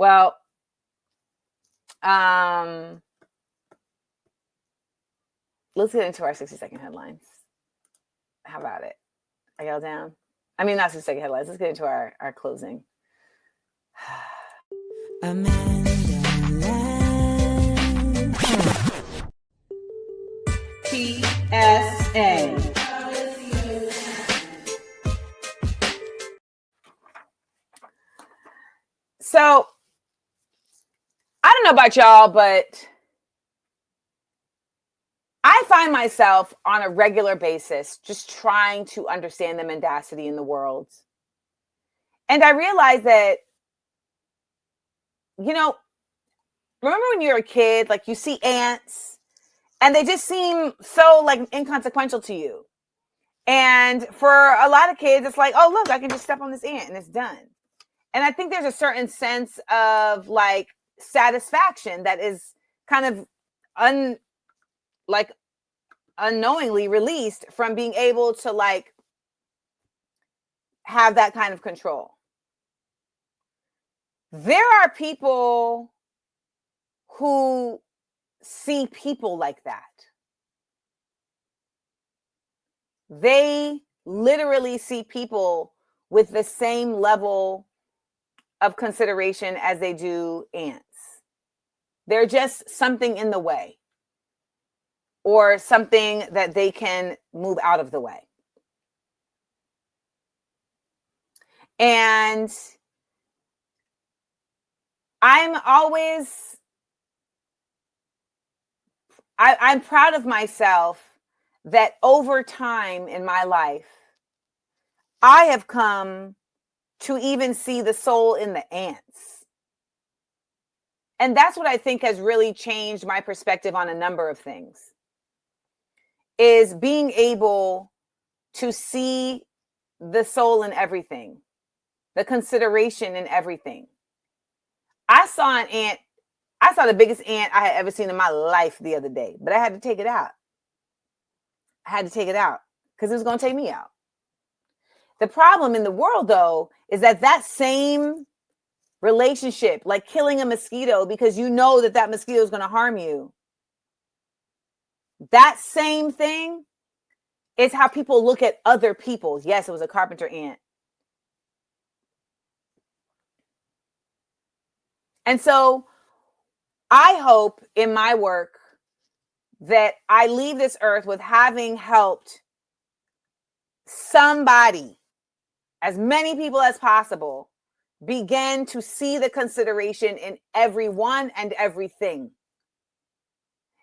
Well, let's get into our 60-second headlines. How about it? Are y'all down? I mean, not 60-second headlines. Let's get into our closing. AmandaLand. PSA. So, I don't know about y'all, but I find myself on a regular basis just trying to understand the mendacity in the world. And I realize that, remember when you were a kid, like you see ants and they just seem so like inconsequential to you. And for a lot of kids, it's like, oh, look, I can just step on this ant and it's done. And I think there's a certain sense of like satisfaction that is kind of unknowingly released from being able to like have that kind of control. There are people who see people like that. They literally see people with the same level of consideration as they do ants. They're just something in the way or something that they can move out of the way. And I'm proud of myself that over time in my life, I have come to even see the soul in the ants. And that's what I think has really changed my perspective on a number of things, is being able to see the soul in everything, the consideration in everything. I saw an ant. I saw the biggest ant I had ever seen in my life the other day, but I had to take it out. I had to take it out because it was going to take me out. The problem in the world, though, is that same relationship, like killing a mosquito because you know that mosquito is going to harm you, that same thing is how people look at other people. Yes, it was a carpenter ant. And so I hope in my work that I leave this earth with having helped somebody, as many people as possible, begin to see the consideration in everyone and everything.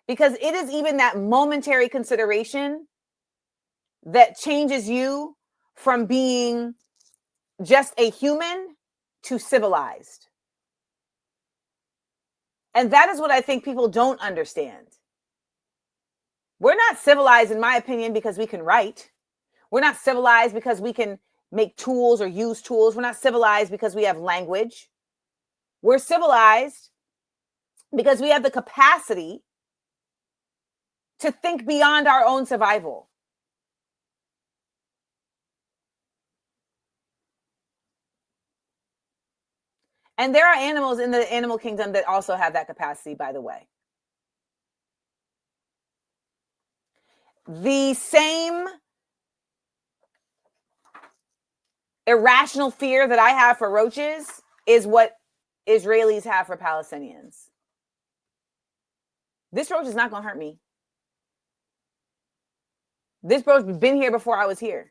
Because it is even that momentary consideration that changes you from being just a human to civilized. And that is what I think people don't understand. We're not civilized, in my opinion, because we can write. We're not civilized because we can make tools or use tools. We're not civilized because we have language. We're civilized because we have the capacity to think beyond our own survival. And there are animals in the animal kingdom that also have that capacity, by the way. The same irrational fear that I have for roaches is what Israelis have for Palestinians. This roach is not going to hurt me. This roach has been here before I was here.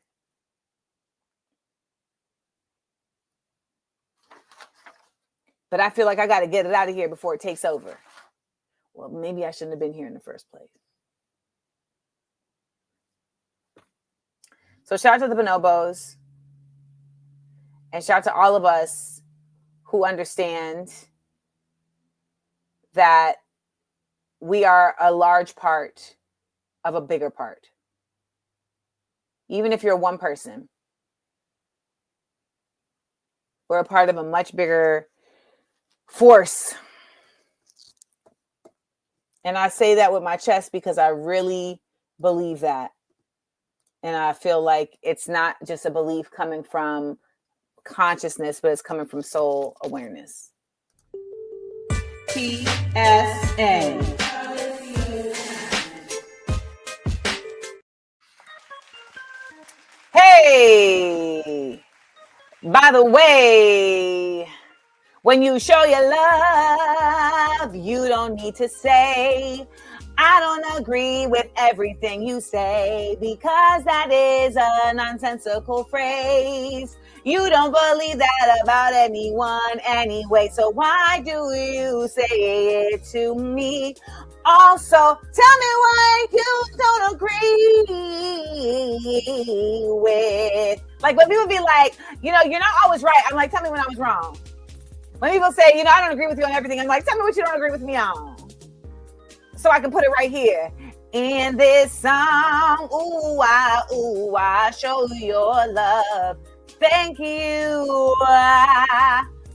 But I feel like I got to get it out of here before it takes over. Well, maybe I shouldn't have been here in the first place. So shout out to the bonobos. And shout out to all of us who understand that we are a large part of a bigger part. Even if you're one person, we're a part of a much bigger force. And I say that with my chest because I really believe that. And I feel like it's not just a belief coming from consciousness, but it's coming from soul awareness. PSA. Hey, by the way, when you show your love, you don't need to say, I don't agree with everything you say, because that is a nonsensical phrase. You don't believe that about anyone anyway, so why do you say it to me? Also, tell me why you don't agree with, like, when people be like, you're not always right. I'm like, tell me when I was wrong. When people say, I don't agree with you on everything, I'm like, tell me what you don't agree with me on, so I can put it right here in this song. Ooh, I show your love. Thank you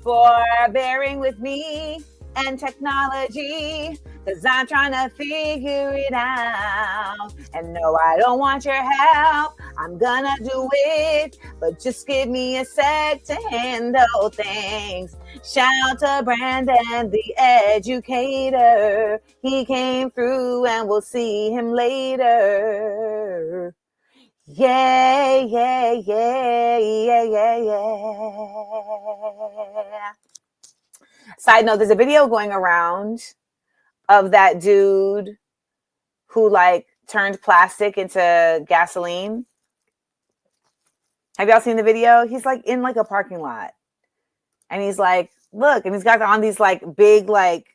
for bearing with me and technology, because I'm trying to figure it out. And no, I don't want your help. I'm gonna do it, but just give me a sec to handle things. Shout to Brandon, the educator. He came through and we'll see him later. Yeah. Side note, there's a video going around of that dude who like turned plastic into gasoline. Have y'all seen the video? He's like in like a parking lot. And he's like, look, and he's got on these like big like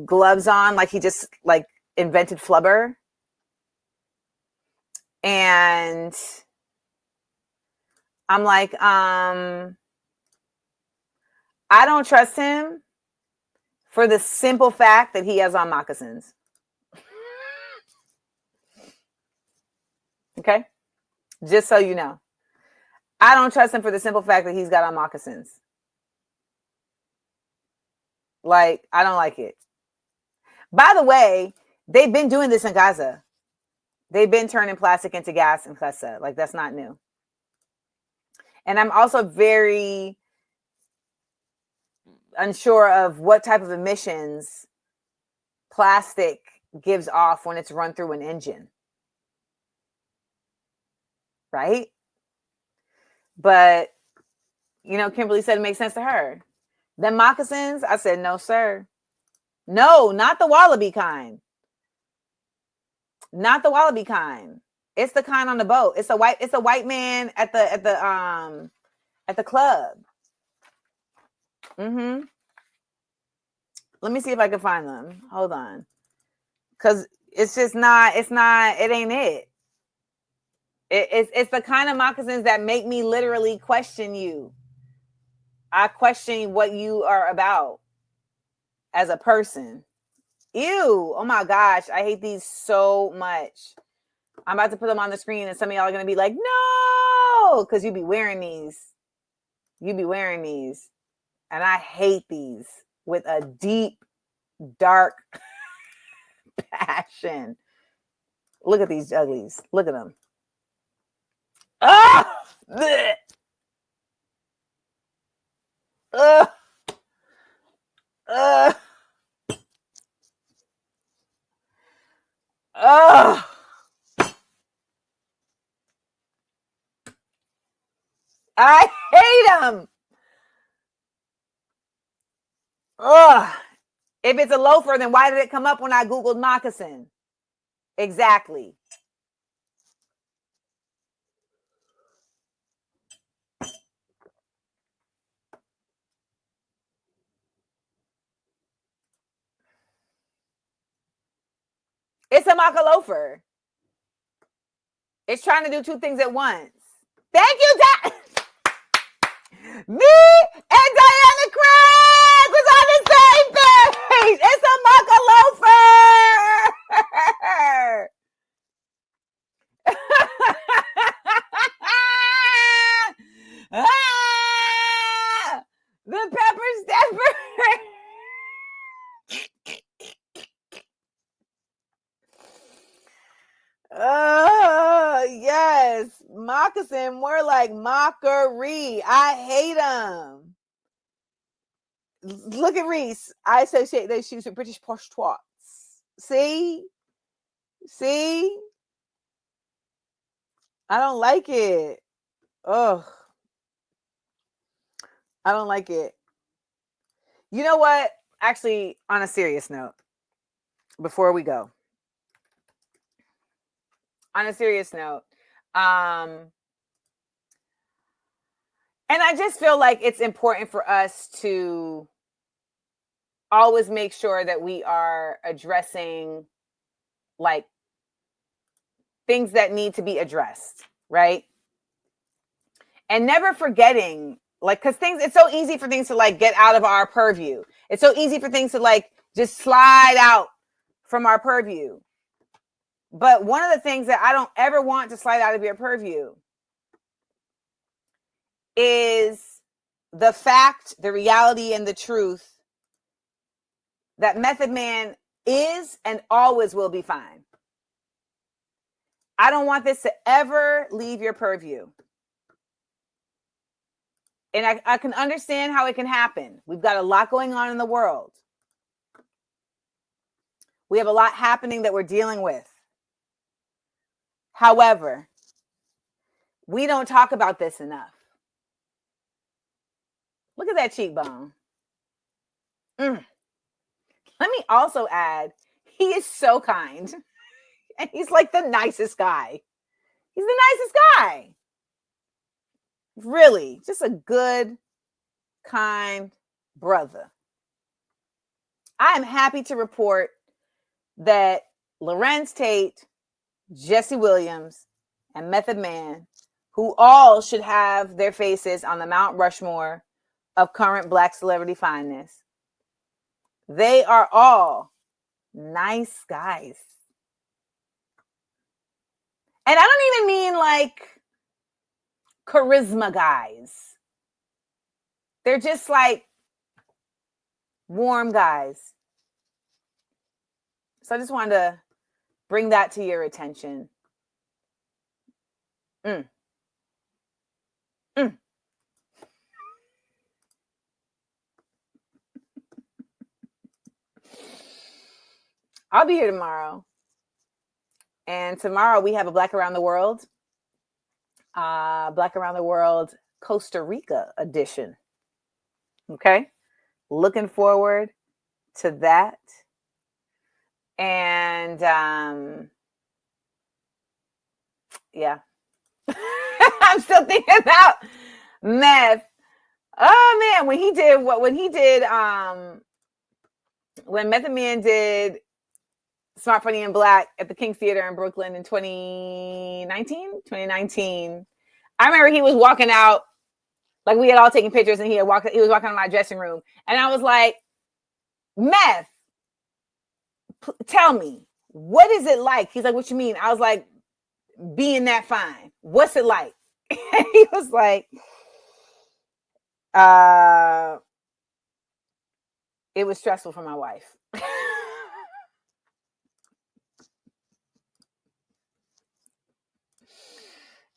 gloves on, like he just like invented flubber. And I'm like, I don't trust him for the simple fact that he has on moccasins. Okay? Just so you know. I don't trust him for the simple fact that he's got on moccasins. Like, I don't like it. By the way, they've been doing this in Gaza. They've been turning plastic into gas in Gaza. Like, that's not new. And I'm also very unsure of what type of emissions plastic gives off when it's run through an engine. Right? But, Kimberly said it makes sense to her. Them moccasins, I said, no, sir. No, not the wallaby kind. Not the wallaby kind. It's the kind on the boat. It's a white man at the club. Mm-hmm. Let me see if I can find them. Hold on. Cause it ain't it. It's the kind of moccasins that make me literally question you. I question what you are about as a person. Ew. Oh my gosh. I hate these so much. I'm about to put them on the screen and some of y'all are going to be like, no, because you be wearing these. You be wearing these. And I hate these with a deep, dark passion. Look at these uglies. Look at them. Ah! Blech! Ugh. Ugh. Ugh. I hate them. Ugh. If it's a loafer, then why did it come up when I Googled moccasin? Exactly. It's a mocha loafer. It's trying to do two things at once. Thank you, me and Diana Craig was on the same page. It's a mocha loafer. The pepper stepper. Yes. Moccasin, more like mockery. I hate them. Look at Reese. I associate those shoes with British posh twats. See? I don't like it. Ugh. I don't like it. You know what? Actually, on a serious note, before we go, and I just feel like it's important for us to always make sure that we are addressing like things that need to be addressed, right? And never forgetting, like, because it's so easy for things to like get out of our purview. It's so easy for things to like just slide out from our purview. But one of the things that I don't ever want to slide out of your purview is the fact, the reality, and the truth that Method Man is and always will be fine. I don't want this to ever leave your purview. And I can understand how it can happen. We've got a lot going on in the world. We have a lot happening that we're dealing with. However, we don't talk about this enough. Look at that cheekbone. Let me also add, he is so kind. And he's like the nicest guy. He's the nicest guy. Really, just a good, kind brother. I am happy to report that Lorenz Tate, Jesse Williams, and Method Man, who all should have their faces on the Mount Rushmore of current Black celebrity fineness, they are all nice guys. And I don't even mean like charisma guys. They're just like warm guys. So I just wanted to bring that to your attention. I'll be here tomorrow. And tomorrow we have a Black Around the World. Black Around the World Costa Rica edition. Okay? Looking forward to that. And yeah. I'm still thinking about Meth. Oh man, when Method Man did Smart, Funny, and Black at the King's Theater in Brooklyn in 2019. I remember he was walking out, like we had all taken pictures, and he was walking out of my dressing room. And I was like, Meth, tell me, what is it like? He's like, what you mean? I was like, being that fine. What's it like? And he was like, it was stressful for my wife.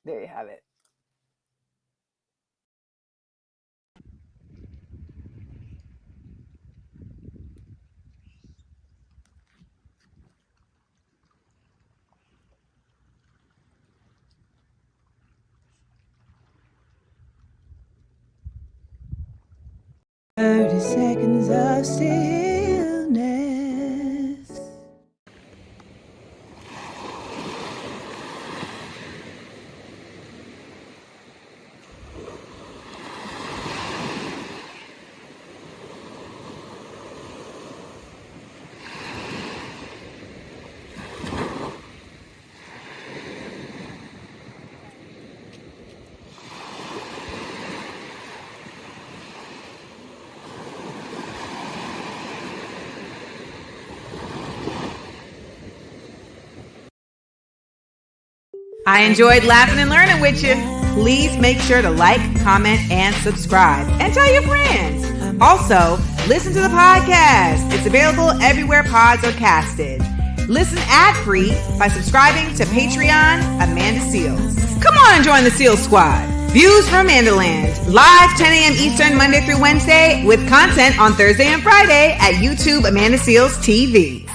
There you have it. "30 seconds of stillness." I enjoyed laughing and learning with you. Please make sure to like, comment, and subscribe. And tell your friends. Also, listen to the podcast. It's available everywhere pods are casted. Listen ad-free by subscribing to Patreon Amanda Seals. Come on and join the Seal Squad. Views from AmandaLand, live 10 a.m. Eastern, Monday through Wednesday, with content on Thursday and Friday at YouTube Amanda Seals TV.